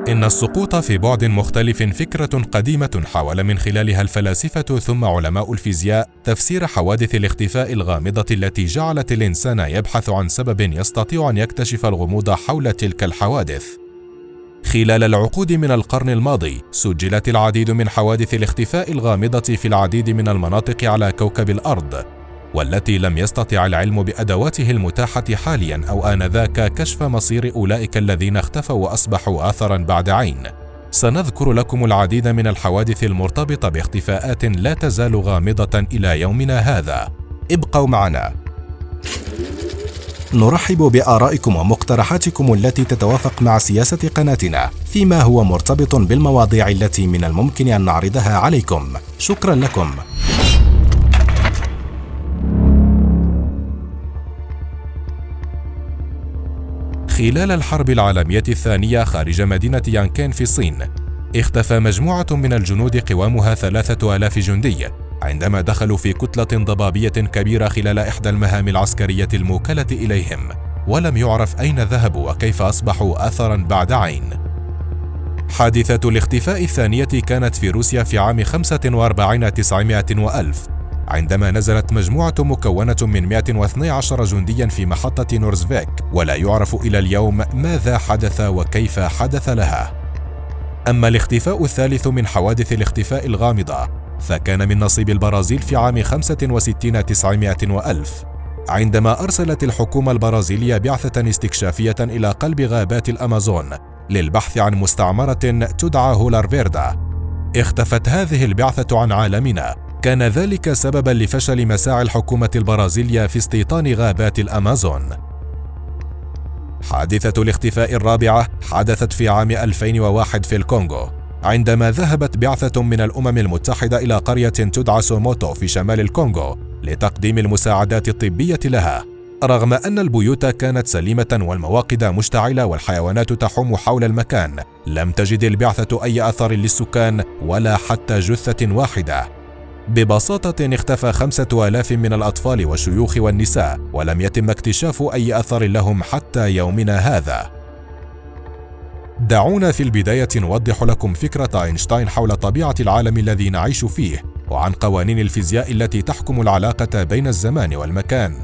إن السقوط في بعد مختلف فكرة قديمة حاول من خلالها الفلاسفة ثم علماء الفيزياء تفسير حوادث الاختفاء الغامضة التي جعلت الإنسان يبحث عن سبب يستطيع أن يكتشف الغموض حول تلك الحوادث. خلال العقود من القرن الماضي سجلت العديد من حوادث الاختفاء الغامضة في العديد من المناطق على كوكب الأرض، والتي لم يستطع العلم بأدواته المتاحة حاليا أو آنذاك كشف مصير أولئك الذين اختفوا وأصبحوا آثرا بعد عين. سنذكر لكم العديد من الحوادث المرتبطة باختفاءات لا تزال غامضة إلى يومنا هذا. ابقوا معنا. نرحب بآرائكم ومقترحاتكم التي تتوافق مع سياسة قناتنا فيما هو مرتبط بالمواضيع التي من الممكن أن نعرضها عليكم. شكرا لكم. خلال الحرب العالمية الثانية خارج مدينة يانكين في الصين، اختفى مجموعة من الجنود قوامها 3000 جندي عندما دخلوا في كتلة ضبابية كبيرة خلال إحدى المهام العسكرية الموكلة إليهم، ولم يعرف أين ذهبوا وكيف أصبحوا أثراً بعد عين. حادثة الاختفاء الثانية كانت في روسيا في عام 45 وألف، عندما نزلت مجموعة مكونة من 112 جنديا في محطة نورزفيك، ولا يعرف إلى اليوم ماذا حدث وكيف حدث لها. أما الاختفاء الثالث من حوادث الاختفاء الغامضة فكان من نصيب البرازيل في عام 65 وألف، عندما أرسلت الحكومة البرازيلية بعثة استكشافية إلى قلب غابات الأمازون للبحث عن مستعمرة تدعى هولار فيردا. اختفت هذه البعثة عن عالمنا، كان ذلك سببا لفشل مساعي الحكومة البرازيلية في استيطان غابات الأمازون. حادثة الاختفاء الرابعة حدثت في عام 2001 في الكونغو، عندما ذهبت بعثة من الأمم المتحدة إلى قرية تدعى سوموتو في شمال الكونغو لتقديم المساعدات الطبية لها. رغم أن البيوت كانت سليمة والمواقد مشتعلة والحيوانات تحوم حول المكان، لم تجد البعثة أي أثر للسكان ولا حتى جثة واحدة. ببساطة اختفى 5000 من الأطفال والشيوخ والنساء، ولم يتم اكتشاف أي أثر لهم حتى يومنا هذا. دعونا في البداية نوضح لكم فكرة أينشتاين حول طبيعة العالم الذي نعيش فيه، وعن قوانين الفيزياء التي تحكم العلاقة بين الزمان والمكان.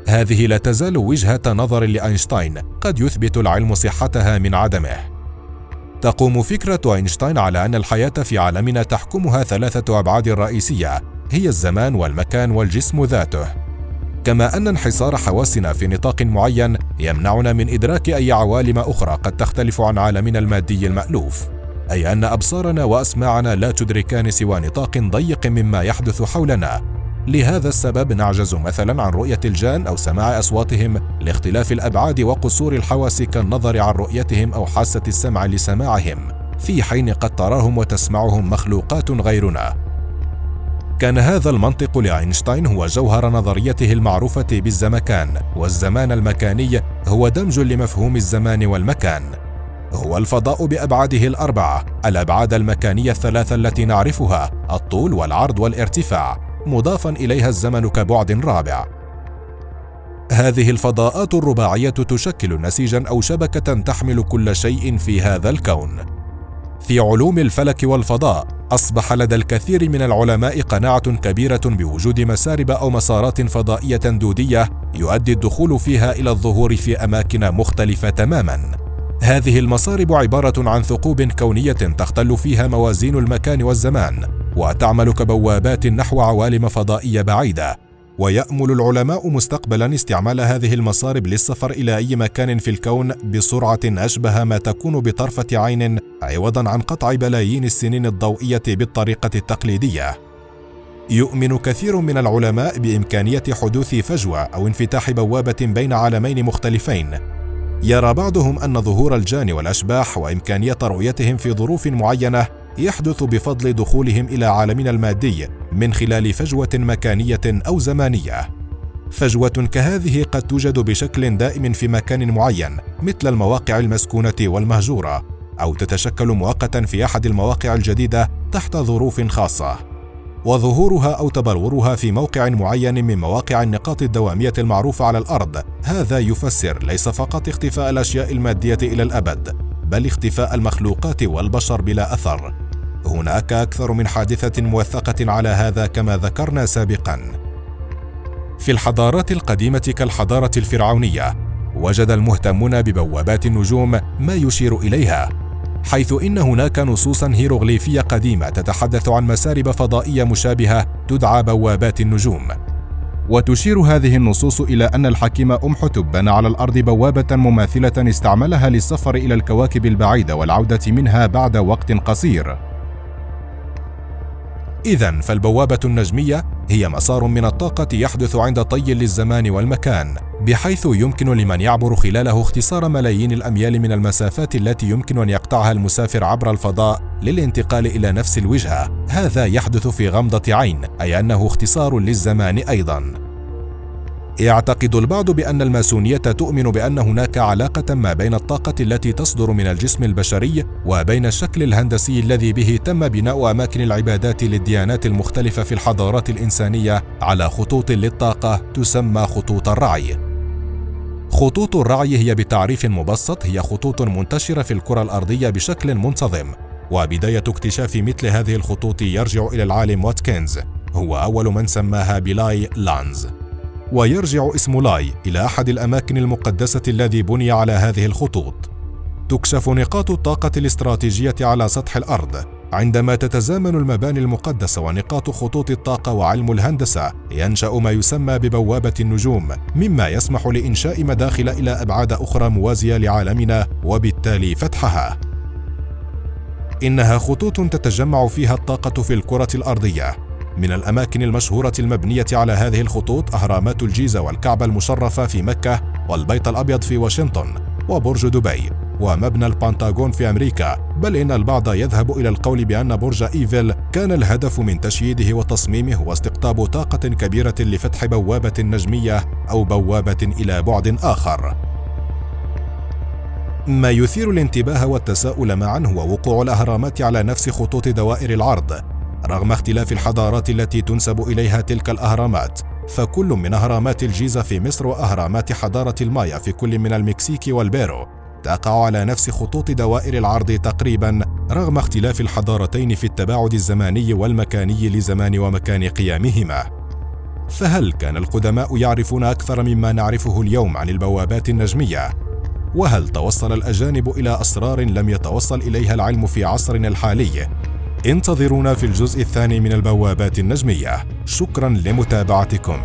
هذه لا تزال وجهة نظر لأينشتاين قد يثبت العلم صحتها من عدمه. تقوم فكرة أينشتاين على أن الحياة في عالمنا تحكمها 3 أبعاد رئيسية، هي الزمان والمكان والجسم ذاته، كما أن انحصار حواسنا في نطاق معين يمنعنا من إدراك أي عوالم أخرى قد تختلف عن عالمنا المادي المألوف، أي أن أبصارنا وأسماعنا لا تدركان سوى نطاق ضيق مما يحدث حولنا. لهذا السبب نعجز مثلا عن رؤية الجان أو سماع أصواتهم لاختلاف الأبعاد وقصور الحواس كالنظر عن رؤيتهم أو حاسة السمع لسماعهم، في حين قد تراهم وتسمعهم مخلوقات غيرنا. كان هذا المنطق لأينشتاين هو جوهر نظريته المعروفة بالزمكان، والزمان المكاني هو دمج لمفهوم الزمان والمكان. هو الفضاء بأبعاده الأربعة، الأبعاد المكانية الثلاثة التي نعرفها، الطول والعرض والارتفاع، مضافا إليها الزمن كبعد رابع. هذه الفضاءات الرباعية تشكل نسيجا أو شبكة تحمل كل شيء في هذا الكون. في علوم الفلك والفضاء أصبح لدى الكثير من العلماء قناعة كبيرة بوجود مسارب أو مسارات فضائية دودية يؤدي الدخول فيها إلى الظهور في أماكن مختلفة تماما. هذه المسارب عبارة عن ثقوب كونية تختل فيها موازين المكان والزمان، وتعمل كبوابات نحو عوالم فضائية بعيدة. ويأمل العلماء مستقبلا استعمال هذه المسارب للسفر إلى أي مكان في الكون بسرعة أشبه ما تكون بطرفة عين، عوضا عن قطع بلايين السنين الضوئية بالطريقة التقليدية. يؤمن كثير من العلماء بإمكانية حدوث فجوة أو انفتاح بوابة بين عالمين مختلفين. يرى بعضهم أن ظهور الجان والأشباح وإمكانية رؤيتهم في ظروف معينة يحدث بفضل دخولهم إلى عالمنا المادي من خلال فجوة مكانية أو زمانية. فجوة كهذه قد توجد بشكل دائم في مكان معين، مثل المواقع المسكونة والمهجورة، أو تتشكل مؤقتا في أحد المواقع الجديدة تحت ظروف خاصة. وظهورها أو تبلورها في موقع معين من مواقع النقاط الدوامية المعروفة على الأرض، هذا يفسر ليس فقط اختفاء الأشياء المادية إلى الأبد، بل اختفاء المخلوقات والبشر بلا أثر. هناك أكثر من حادثة موثقة على هذا كما ذكرنا سابقاً. في الحضارات القديمة كالحضارة الفرعونية، وجد المهتمون ببوابات النجوم ما يشير إليها، حيث إن هناك نصوصاً هيروغليفية قديمة تتحدث عن مسارب فضائية مشابهة تدعى بوابات النجوم. وتشير هذه النصوص إلى أن الحكيم أمحتب بنى على الأرض بوابة مماثلة استعملها للسفر إلى الكواكب البعيدة والعودة منها بعد وقت قصير. إذن فالبوابة النجمية هي مسار من الطاقة يحدث عند طي للزمان والمكان، بحيث يمكن لمن يعبر خلاله اختصار ملايين الأميال من المسافات التي يمكن أن يقطعها المسافر عبر الفضاء للانتقال إلى نفس الوجهة. هذا يحدث في غمضة عين، أي أنه اختصار للزمان أيضاً. يعتقد البعض بأن الماسونية تؤمن بأن هناك علاقة ما بين الطاقة التي تصدر من الجسم البشري وبين الشكل الهندسي الذي به تم بناء أماكن العبادات للديانات المختلفة في الحضارات الإنسانية على خطوط للطاقة تسمى خطوط الرعي. خطوط الرعي هي بتعريف مبسط هي خطوط منتشرة في الكرة الأرضية بشكل منتظم، وبداية اكتشاف مثل هذه الخطوط يرجع إلى العالم واتكنز، هو أول من سماها بلاي لانز. ويرجع اسم لاي إلى أحد الأماكن المقدسة الذي بني على هذه الخطوط. تكشف نقاط الطاقة الاستراتيجية على سطح الأرض عندما تتزامن المباني المقدسة ونقاط خطوط الطاقة، وعلم الهندسة ينشأ ما يسمى ببوابة النجوم، مما يسمح لإنشاء مداخل إلى أبعاد أخرى موازية لعالمنا وبالتالي فتحها. إنها خطوط تتجمع فيها الطاقة في الكرة الأرضية. من الأماكن المشهورة المبنية على هذه الخطوط أهرامات الجيزة والكعبة المشرفة في مكة، والبيت الأبيض في واشنطن، وبرج دبي، ومبنى البنتاغون في أمريكا. بل إن البعض يذهب إلى القول بأن برج إيفل كان الهدف من تشييده وتصميمه هو استقطاب طاقة كبيرة لفتح بوابة نجمية أو بوابة إلى بعد آخر. ما يثير الانتباه والتساؤل معا هو وقوع الأهرامات على نفس خطوط دوائر العرض. رغم اختلاف الحضارات التي تنسب إليها تلك الأهرامات، فكل من أهرامات الجيزة في مصر وأهرامات حضارة المايا في كل من المكسيك والبيرو تقع على نفس خطوط دوائر العرض تقريبا، رغم اختلاف الحضارتين في التباعد الزماني والمكاني لزمان ومكان قيامهما. فهل كان القدماء يعرفون أكثر مما نعرفه اليوم عن البوابات النجمية؟ وهل توصل الأجانب إلى أسرار لم يتوصل إليها العلم في عصرنا الحالي؟ انتظرونا في الجزء الثاني من البوابات النجمية. شكرا لمتابعتكم.